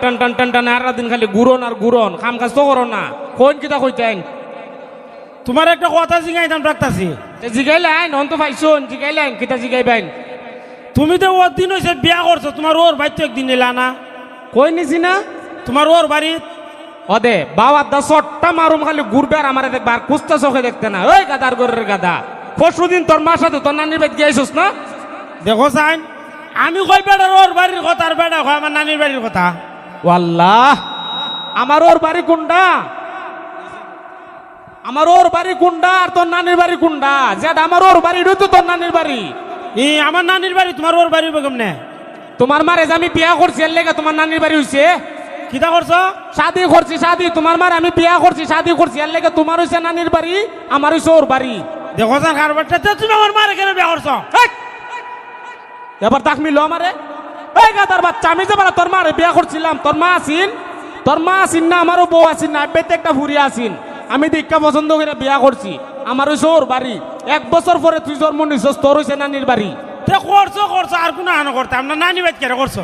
টান টান টান টান আর দিন খালি ঘুরন আর ঘুরন কাম কাজ তো করো না কোন কিতা কইতেন তোমার একটা কথা জিগাইতাম রাখতাছি। জিগাইলেন অন্ত পাইছুন জিগাইলেন কিতা জিগাইবেন তুমি তো ওর দিন হয়েছে বিয়া করছো, তোমার ওর বাড়িতে একদিন এলা না? কই নিছি না তোমার ওর বাড়ি অদে বাবা দা সট্টা মারুম খালি ঘুরবে আর আমারে দেখবে আর কুস্তা চোখে দেখতে না ওই গাদার গরের গাদা পরশুদিন তোর মার সাথে তোর নানির বাড়ি গিয়েছিস না দেখো সাইন, আমি কই বেড়ার ওর বাড়ির কথা আর বেড়া কয় আমার নানির বাড়ির কথা। ওয়াল্লাহ আমার ওর বাড়ি কোনটা আমার ওর বাড়ি কোনটা আর তোর নানির বাড়ি কোনটা যেটা আমার ওর বাড়ি তো তোর নানির বাড়ি আমার নানির বাড়ি তোমার ওর বাড়ি বেগম নে তোমার মারে যে আমি বিয়া করছি এর লেগে তোমার নানির বাড়ি হইছে কিতা করছো? শাদি করছি শাদি তোমার মারে আমি বিয়া করছি শাদি করছি এর লেগে তোমার হইছে নানির বাড়ি আমার হইছে ওর বাড়ি দেখো স্যার কারবারটা তুমি আমার মারে কেন বিয়া করছো? এবার তাক মিলো আমারে এই গাদার বাচ্চা আমি যে বলা তোর মারে বিয়া করছিলাম তোর মা আসিন না আমারও বউ আসিন না বেতে একটা ফুরিয়া আসিন আমি দীক্ষা পছন্দ করে বিয়া করছি আমার হইছে ওর বাড়ি 1 বছর পরে তুই জন্ম নিছস তোর হইছে নানির বাড়ি করছো করছো আর কোনো আনো করতাম না, নানি বাড়ি কেন করছো?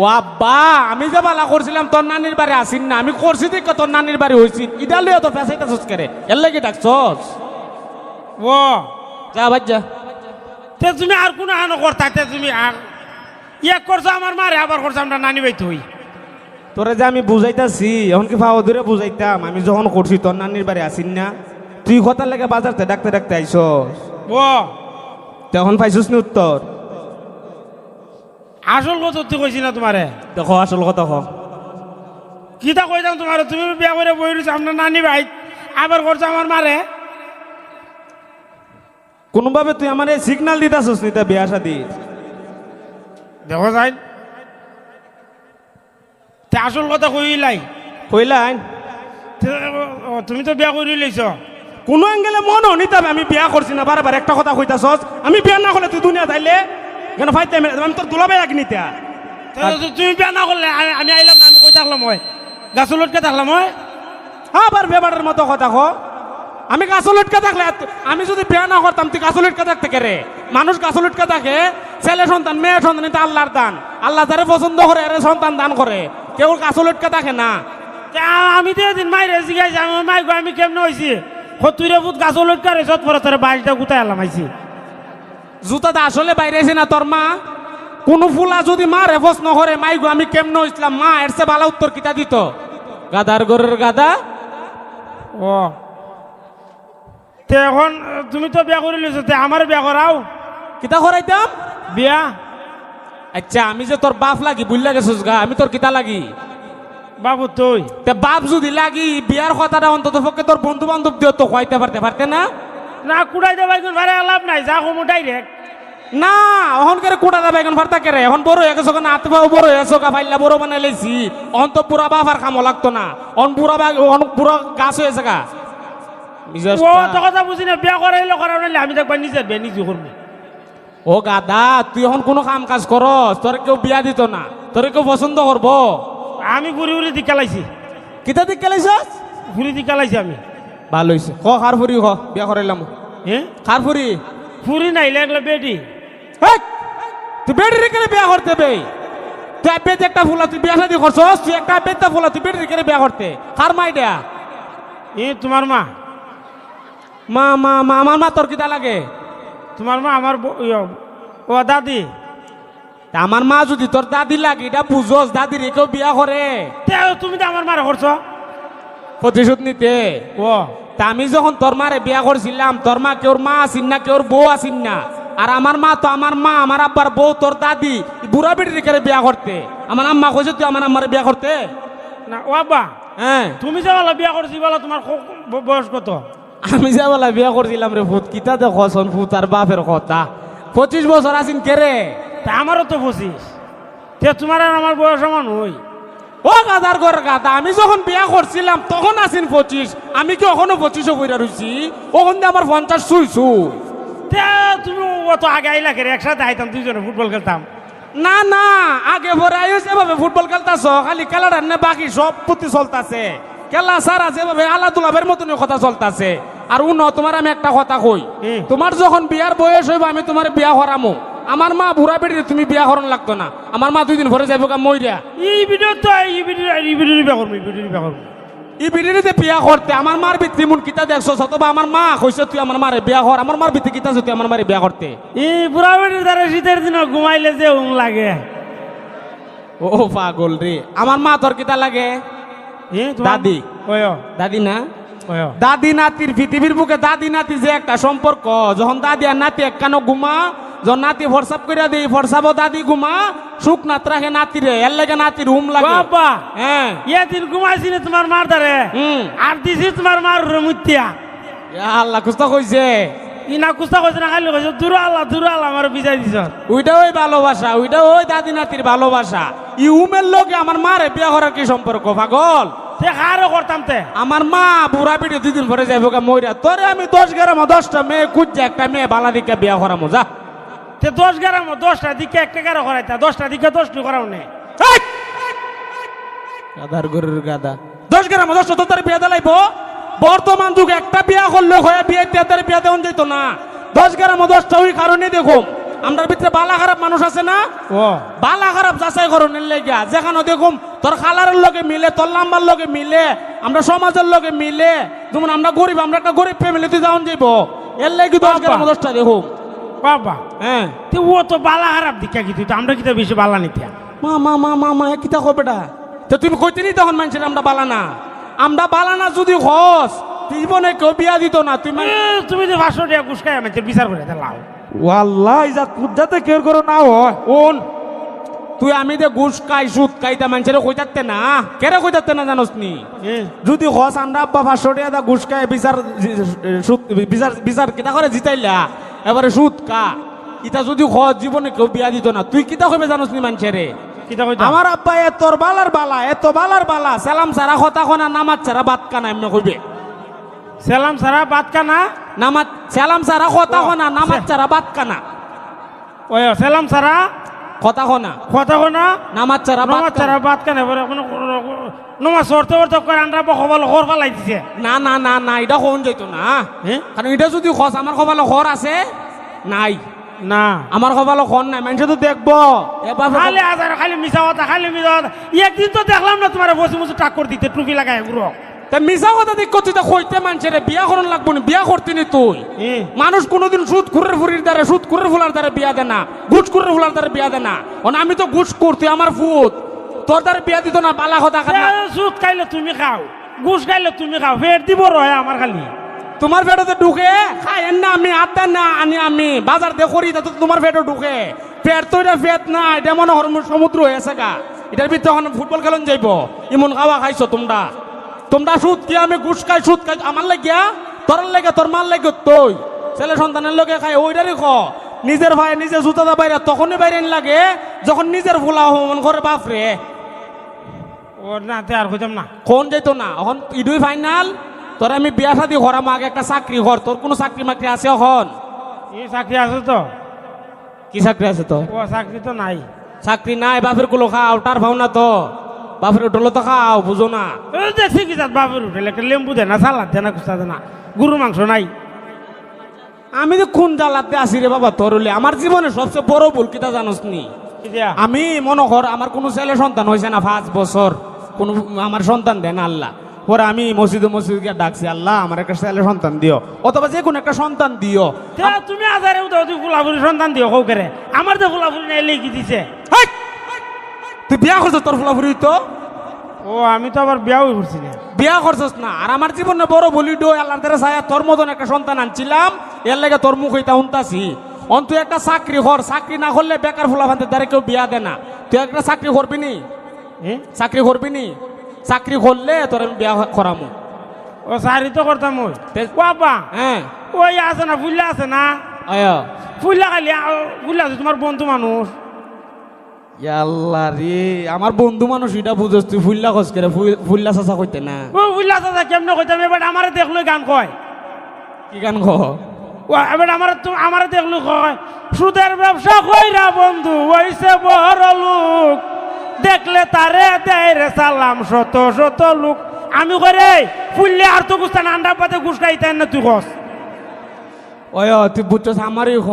ও আব্বা আমি যে বালা করছিলাম তোর নানির বাড়ি আসিন না আমি করছি দেখে তোর নানির বাড়ি হইছি ইডা লইয়া তো পেছাইতেছস করে এর লাগি ডাকছস ও যা ভাই যা তে তুমি আর কোনো আনো করতা, তে তুমি আর ইয়ে করছো আমার মারে আবার করছো আমরা নানি বাড়ি তুই তোরে যে আমি বুঝাইতাছি এখন কি ফাও দূরে বুঝাইতাম আমি যখন করছি তোর নানির বাড়ি আসিন না তুই কথা লাগে বাজারতে ডাকতে ডাকতে আইসস ও তখন পাইছিস নি উত্তর আসল কথা তুই কইছি না তোমারে দেখো আসল কথা কো কিতা কইতাম তোমারে, তুমি বিয়া করে বই রয়েছো আমরা নানি ভাই আবার করছো আমার মারে। কোনোভাবে তুই আমার সিগন্যাল দিতাছস নি তা বিয়া শাদি দেখো যাই তে আসল কথা কইলাই কইলাইন তুমি তো বিয়া করে লইছ কোনো অ্যাঙ্গেলে মন নিতাম আমি বিয়া করছি না বারবার একটা কথা কইতাছস আমি বিয়া না করলে তুই দুনিয়া যাইলে কেন ফাইতে আমি তোর দুলাভাই আগে নিতা তুমি বিয়া না করলে আমি আইলাম না, আমি কই থাকলাম হয় গাছ লটকে থাকলাম হয় আবার বেবারের মতো কথা কো আমি গাছ লটকে থাকলে আমি যদি বিয়া না করতাম তুই গাছ লটকে থাকতে কেরে মানুষ গাছ লটকে থাকে ছেলে সন্তান মেয়ে সন্তান এটা আল্লাহর দান আল্লাহ যারা পছন্দ করে এর সন্তান দান করে কেউ গাছ লটকে থাকে না। আমি তো এদিন মাইরে জিগাইছি আমি মাই আমি কেমন হয়েছি তুইরে বুধ গাছ লটকা রে সত পরে তোর বাড়িটা গুতাই এলাম আইছি জুতাটা আসলে বাইরেছে না তোর মা কোনো ফুলা যদি মা রেফস নহরে মাই গো আমি কেমন হইছিলাম মা এর চেয়ে ভালো উত্তর কিতা দিত গাদার গরের গাদা। ও তে এখন তুমি তো বিয়া করে লিছো তে আমার বিয়া করাও কিতা করাইতাম বিয়া। আচ্ছা আমি যে তোর বাপ লাগি বুঝলা গেছিস গা আমি তোর কিতা লাগি বাবু তুই তে বাপ যদি লাগি বিয়ার কথাটা অন্তত পক্ষে তোর বন্ধু বান্ধব দিও তো কইতে পারতে না না কুড়াই দেবাই কোন ভাড়া লাভ নাই যা কমু ডাইরেক্ট না অহন করে কোটা দাবা এখন ফারতা করে এখন বড় হয়ে গেছো না আতবাও বড় হয়ে গেছো ফাইলা বড় বানাই লাইছি অন তো পুরা বাবার কামো লাগতো না অন পুরা পুরা গাছ হয়েছে গা ও তো কথা বুঝি না বিয়া করাইলে করা নাইলে আমি দেখবা নিজের বে নিজে করবো। ও গাদা তুই এখন কোনো কাম কাজ করস তোর কেউ বিয়া দিত না তোর কেউ পছন্দ করবো আমি ঘুরি ঘুরি দিক খেলাইছি কিতা দিক খেলাইছস ঘুরি দিক খেলাইছি আমি ভালো হইছে ক খার ফুরি খ বিয়া করাইলাম হ্যাঁ খার ফুরি ফুরি নাই লাগলে বেটি তুই বেড়ি রেখে বিয়া করতে বে তুই আবেদ একটা ফুলা তুই বিয়া শাদি করছস তুই একটা আবেদটা ফুলা তুই বেড়ি রেখে বিয়া করতে কার মাই দেয়া এ তোমার মা মা মা মা আমার মা তোর কিতা লাগে তোমার মা আমার ও দাদি আমার মা যদি তোর দাদি লাগে এটা বুঝোস দাদি রেখেও বিয়া করে তুমি তো আমার মারা করছো প্রতিশোধ নিতে ও তা আমি যখন তোর মারে বিয়া করছিলাম তোর মা কেউর মা আসিন না কেউর বউ আসিন না আর আমার মা তো আমার মা আমার আব্বার বউ তোর দাদি বুড়া বেটি রেখে বিয়া করতে আমার আম্মা কইছে তুই আমার আম্মারে বিয়া করতে না ও আব্বা হ্যাঁ তুমি যে বলো বিয়া করছি বলো তোমার বয়স কত? আমি যা বলা বিয়া করছিলাম রে ভূত কিতা দেখো ভূত আর বাপের কথা 25 বছর আসিন কে রে তা আমারও তো 25 তে তোমার আর আমার বয়স সমান হই ও গাদার ঘর গাদা আমি যখন বিয়া করছিলাম তখন আসিন 25 আমি কি এখনো 25 কইরা রইছি ওখান দিয়ে আমার 50 ছুঁইছু তে তুমি অত আগে আইলা করে একসাথে আইতাম দুইজনে ফুটবল খেলতাম না না আগে পরে আইস এভাবে ফুটবল খেলতাছ খালি খেলাটা না বাকি সব প্রতি চলতাছে খেলা সারা যেভাবে আল্লাহ দুলাভের মতন কথা চলতাছে আর তোমার আমি একটা কথা কই তোমার যখন বিয়ার বয়স হইব আমি তোমার বিয়া করামো আমার মা বুড়া বেড়ি তুমি বিয়া করন লাগতো না আমার মা 2 দিন পরে যাইব গা মইরা এই ভিডিও তো এই ভিডিও বিয়া করবো এই ভিডিও বিয়া করবো এই বিড়িতে বিয়া করতে আমার মার ভিত্তি মন কিতা দেখছো অথবা আমার মা কইছে তুই আমার মারে বিয়া কর আমার মার ভিত্তি কিতা তুই আমার মারে বিয়া করতে এই বুড়া বেটির দ্বারা শীতের দিন ঘুমাইলে যে লাগে ও পাগল রে আমার মা তোর কিতা লাগে দাদি ওয় দাদি না ওয় দাদি নাতির পৃথিবীর বুকে দাদি নাতি যে একটা সম্পর্ক যখন দাদি আর নাতি একখানো ঘুমা যখন নাতি ফরসাপ করিয়া দেই ফরসাবো দাদি ঘুমা সুখ নাত রাখে নাতিরে এর লাগে নাতির হুম লাগে বাবা হ্যাঁ দিন ঘুমাইছি না তোমার মার দ্বারে আর দিছি তোমার মার মুতিয়া আল্লাহ কুস্তা কইছে ইনা কুস্তা কইছে না খালি কইছে দূর আল্লাহ আমার বিজাই দিছ ওইটা ওই ভালোবাসা ওইটা ওই দাদি নাতির ভালোবাসা ই উমের লোকে আমার মারে বিয়া করার কি সম্পর্ক পাগল সে কারো করতাম তে আমার মা বুড়া পিঠে 2 দিন পরে যাইব গা মইরা তোরে আমি 10 গ্রাম 10টা মেয়ে খুঁজছে একটা মেয়ে বালা দিকে বিয়া করা মজা তে 10 গ্রাম 10টা দিকে একটা গারো করাইতা 10টা দিকে 10টি করাও নে গাদার গরুর গাদা 10 গ্রাম 10টা তো তোর বিয়া দিলাইব বর্তমান যুগ একটা বিয়া করলে হয়ে বিয়ে তাদের বিয়া দেওয়া যেত না 10 গ্রাম 10টা ওই কারণে দেখো আমরা ভিতরে বালা খারাপ মানুষ আছে না ও বালা খারাপ যাচাই করণের লেগা যেখানে দেখুম তোর খালারের লগে মিলে তোর লাম্বার লগে মিলে আমরা সমাজের লগে মিলে যেমন আমরা গরিব আমরা একটা গরিব ফ্যামিলিতে যাওন যাইব এর লেগে 10 গ্রাম 10টা দেখো বাবা হ্যাঁ তে ও তো বালা খারাপ দিকে কি তুই তো আমরা কি তো বেশি বালা নিতিয়া মা কিতা কো বেটা তো তুমি কইতে নি তখন মানুষের আমরা বালা না যদি হস জীবনে কেউ বিয়া দিত না তুমি যে 500 টাকা গুসকায় আমাকে বিচার করে লাও ওয়াল্লাহ ইজাত পুজাতে কেউ করো না হয় ওন তুই আমি যে ঘুষ খাই সুদ খাইতা মানুষের কইতাতে না কেরে কইতাতে না জানোস নি যদি হস আমরা আব্বা 500 টাকা ঘুষ খাই বিচার কিতা করে জিতাইলা এবারে সুদ কা ইটা যদি হস জীবনে কেউ বিয়া দিত না তুই কিতা কইবে জানোস নি মানুষেরে আমার আব্বা তোর বালার বালা সালাম সারা কথা কোনা নামাজ ছাড়া বাত কানা এমনি কইবে সালাম সারা বাত কানা নামাজ সালাম সারা কথা কোনা নামাজ ছাড়া বাত কানা ওই সালাম সারা কথা কোনা নামাজ ছাড়া বাত কানা নমাজ পড়তে করে আন্ডা বকবাল খর ফালাই দিছে না এটা কোন যাইতো না কারণ এটা যদি খস আমার কপালে খর আছে নাই না আমার কপালে খর নাই মানুষ তো দেখবো খালি আজার খালি মিছা কথা একদিন তো দেখলাম না তোমার বসে বসে টাক্কর দিতে টুপি লাগায় গুরো তা মিছা কথা দিক করছিস কইতে মানুষের বিয়া করন লাগবো না বিয়া করতে নি তুই মানুষ কোনোদিন সুদ খুরের ফুরির দ্বারা সুদ খুরের ফুলার দ্বারা বিয়া দে না ঘুষ খুরের ফুলার দ্বারা বিয়া দে না আমি তো ঘুষ করতে আমার ফুট তোর দ্বারা বিয়া দিত না বালা কথা সুদ খাইলে তুমি খাও ঘুষ খাইলে তুমি খাও ফের দিব রয় আমার খালি তোমার পেটে ঢুকে খাই না আমি আত্মা না আনি আমি বাজার দিয়ে করি তো তোমার পেটে ঢুকে পেট তো এটা পেট না এটা মনে হয় সমুদ্র হয়েছে গা এটার ভিতরে এখন ফুটবল খেলন যাইব এমন খাওয়া খাইছো তোমরা সুদ কি আমি ঘুষ খাই সুদ খাই আমার লাগিয়া তোর লাগে তোর মার লাগে তুই ছেলে সন্তানের লগে খাই ওইটারই খ নিজের ভাই নিজে জুতাটা বাইরে তখনই বাইরে লাগে যখন নিজের ফুলা মন করে বাপরে ও না তে আর কইতাম না কোন যাইতো না এখন ইডুই ফাইনাল তোর আমি বিয়া শাদি করাম আগে একটা চাকরি কর তোর কোনো চাকরি মাকরি আছে এখন এই চাকরি আছে তো কি চাকরি আছে তো ও চাকরি তো নাই চাকরি নাই বাপের গুলো খাও তার ভাও না তো বাপের উঠলো তো খাও বুঝো না দেখছি কি বাপের উঠলে একটা লেম্বু দে না সালাদ দে না কুস্তা দে না গরুর মাংস নাই আমি তো খুন জ্বালাতে আসি রে বাবা তোর আমার জীবনে সবচেয়ে বড় ভুল কিতা জানোস নি আমি মনে কর আমার কোনো ছেলে সন্তান হয়েছে না 5 বছর কোন আমার সন্তান দেন আল্লাহ পরে আমি মসজিদে গিয়ে ডাকছি আল্লাহ আমার একটা ছেলে সন্তান দিও অথবা যে কোনো একটা সন্তান দিও তুমি আজারে তুই ফুলাফুরি সন্তান দিও কৌ করে আমার তো ফুলাফুরি নাই লেগে দিছে তুই বিয়া করছ তোর ফুলাফুরি তো ও আমি তো আবার বিয়াও করছি না বিয়া করছস না আর আমার জীবনে বড় বলি ডো আল্লাহর দ্বারা ছায়া তোর মতন একটা সন্তান আনছিলাম এর লাগে তোর মুখ হইতা উনতাছি তুই একটা চাকরি কর চাকরি না করলে বেকার ফুলাফানদের দ্বারা কেউ বিয়া দে না তুই একটা চাকরি করবি নি চাকরি করলে তোর আমি বিয়া করামু ও চাকরি তো করতাম ওই বাবা হ্যাঁ ওই আছে না ফুল্লা আছে না ফুল্লা খালি ফুল্লা আছে তোমার বন্ধু মানুষ আল্লাহ রে আমার বন্ধু মানুষ এটা বুঝস তুই ফুল্লা খোঁজ করে ফুল্লা চাচা কইতে না ও ফুল্লা চাচা কেমনে কইতাম এবার আমারে দেখলো গান কয় কি গান কহ ও এবার আমারে দেখলো কয় সুদের ব্যবসা কইরা বন্ধু হইছে বড় লোক দেখলে তারে দেয় রে সালাম শত শত লোক আমি করে ফুললে আর তো গুস্তান আন্ডা পাতে ঘুষ খাইতেন না তুই কস ওই তুই বুঝছস আমারই খ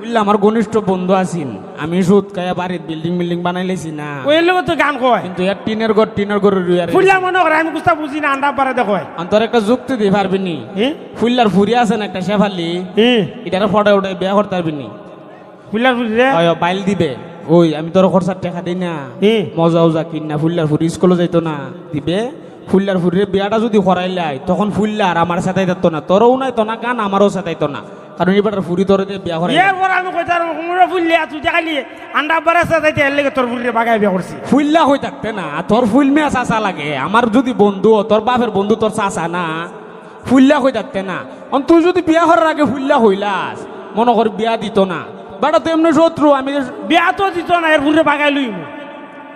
বুঝলে আমার ঘনিষ্ঠ বন্ধু আছেন আমি সুদ খাইয়া বাড়ির বিল্ডিং বানাই লেছি না ওই লোক তো গান কয় কিন্তু এর টিনের ঘর রুইয়ার ফুল্লা মনে করে আমি কুস্তা বুঝি না আন্ডা পারে দেখো অন্তর একটা যুক্তি দিয়ে পারবি নি ফুল্লার ফুরি আছে না একটা শেফালি এটার ফটো উঠে বিয়া করতে পারবি নি ফুল্লার ফুলি রে ওই বাইল দিবে ওই আমি তোর খরচার টাকা দিই না মজা উজা কিন না ফুল্লার ফুরি স্কুলে যাইতো না দিবে ফুল্লার ফুরির বিয়াটা যদি করাইলাই তখন ফুল্লার আমার সাথে যেত না তোরও নাই তো না গান আমারও সাথে না কারণ এবার ফুরি তোর দিয়ে বিয়া করাই এরপর আমি কইতার কুমড়া ফুললে তুই দেখালি আন্ডা পারে সাজাইতে এর লেগে তোর ফুললে বাগায় বিয়া করছি ফুল্লা হয়ে থাকতে না তোর ফুল মেয়া চাচা লাগে আমার যদি বন্ধু তোর বাপের বন্ধু তোর চাচা না ফুল্লা হয়ে থাকতে না তুই যদি বিয়া করার আগে ফুল্লা হইলাস মনে কর বিয়া দিত না বেটা তো এমনি শত্রু আমি বিয়া তো দিত না এর ফুললে বাগায় লইম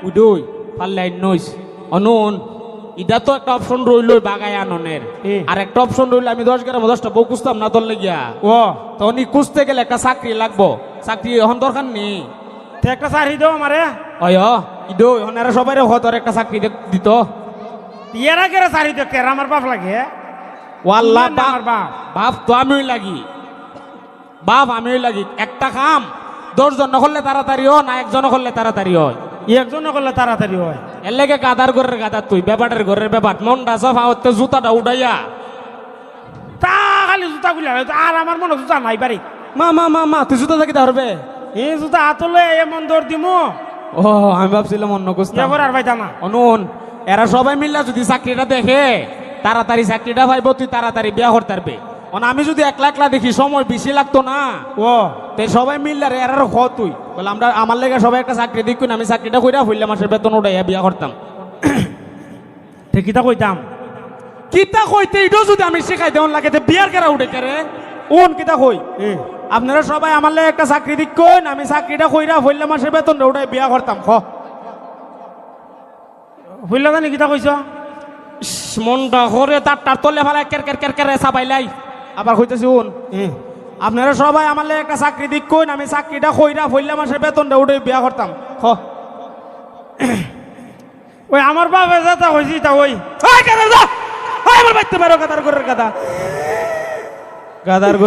উডই পাল্লাই নইস অনুন এটা তো একটা অপশন রইল বাগায় আননের আর একটা অপশন রইল আমি 10 বউ খুঁজতাম না তোর লেগিয়া ও তখন খুঁজতে গেলে একটা চাকরি লাগবো চাকরি এখন দরকার নেই তো একটা চাকরি দাও আমারে অয় ইদো এখন এরা সবাই তোর একটা চাকরি দিত এরা কেরা চাকরি দেখতে এরা আমার বাপ লাগে ওয়াল্লাহ আমার বাপ বাপ তো আমিও লাগি বাপ আমিও লাগি একটা কাম 10 জন করলে তাড়াতাড়ি হয় না একজন করলে তাড়াতাড়ি হয় একজনে করলে তাড়াতাড়ি হয় এর লেগে গাদার ঘরের গাদা তুই ব্যাপারের ঘরের ব্যাপার মনটা সব হতে জুতাটা উঠাইয়া তা খালি জুতা গুলা আর আমার মনে জুতা নাই বাড়ি মা তুই জুতা থাকি ধরবে এই জুতা হাতলে এমন দৌড় দিমু ও আমি ভাবছিলাম অন্য কুস্তা এবার আর পাইতা না অনুন এরা সবাই মিললা যদি চাকরিটা দেখে তাড়াতাড়ি চাকরিটা পাইব তুই তাড়াতাড়ি বিয়া করতে পারবে আমি যদি একলা দেখি সময় বেশি লাগতো না ও তাই সবাই মিললে রে এরার খ তুই বলে আমরা আমার লেগে সবাই একটা চাকরি দেখুন আমি চাকরিটা কইরা হইলে মাসের বেতন উঠাইয়া বিয়া করতাম ঠিকিতা কইতাম কিতা কইতে এটাও যদি আমি শেখাই দেওয়ান লাগে বিয়ার কেরা উঠে কেরে ওন কিতা কই আপনারা সবাই আমার লেগে একটা চাকরি দেখুন আমি চাকরিটা কইরা হইলে মাসের বেতন উঠাই বিয়া করতাম খ হইলা জানি কিতা কইছ মনটা করে তার তলে ফেলায় কের কের কের কের চাপাইলাই আবার কইতেছি ওন আপনারা সবাই আমার লেগে একটা চাকরি দেখুন আমি চাকরিটা কইরা হইলে মাসের বেতনটা উঠে বিয়া করতাম খ ওই আমার বাবা যাতা হইছি তা ওই আমার বাইতে পারো গাদার ঘরের গাদা গাদার ঘর